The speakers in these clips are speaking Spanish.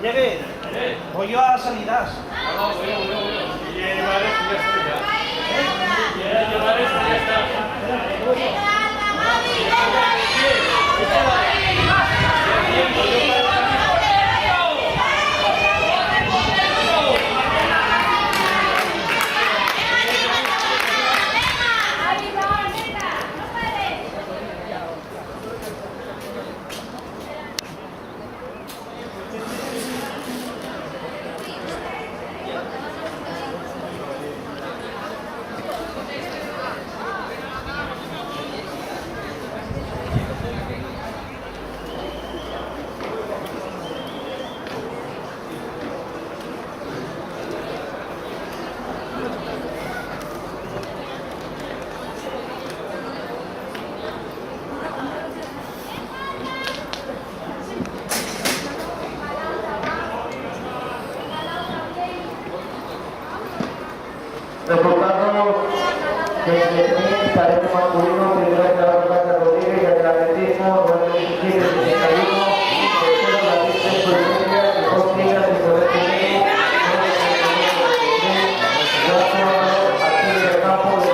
Llegue, voy yo a salidas. No, bueno. Y llevar esto ya está ya. Llevar esto ya está. Reportando desde Tenis, cadete masculino, primera Carlos Rodríguez, y atletismo, 9.17.61, tercero la lista de Colombia, dos días de poder tener, aquí en el campo de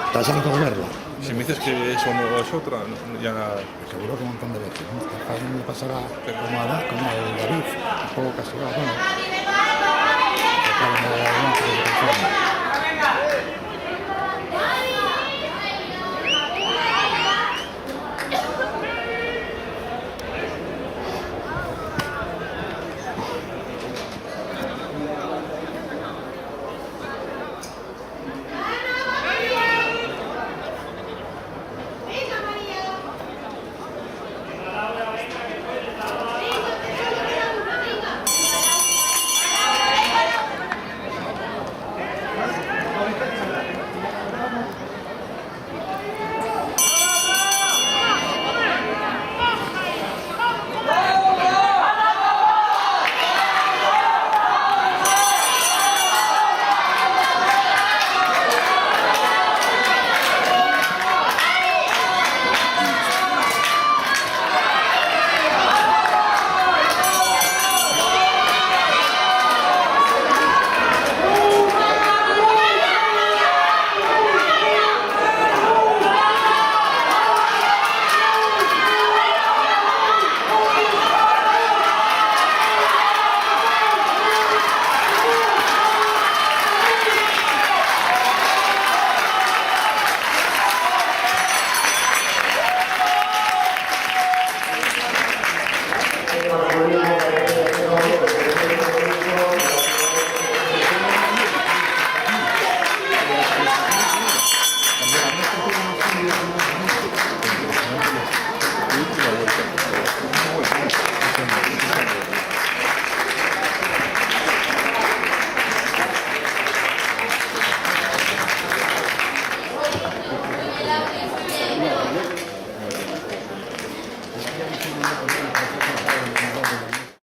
¿Estás a verla? Si me dices que eso no es otra, ya... Seguro que un montón de veces, ¿no? Esta fase me pasará como a como el David, un poco castigado, bueno.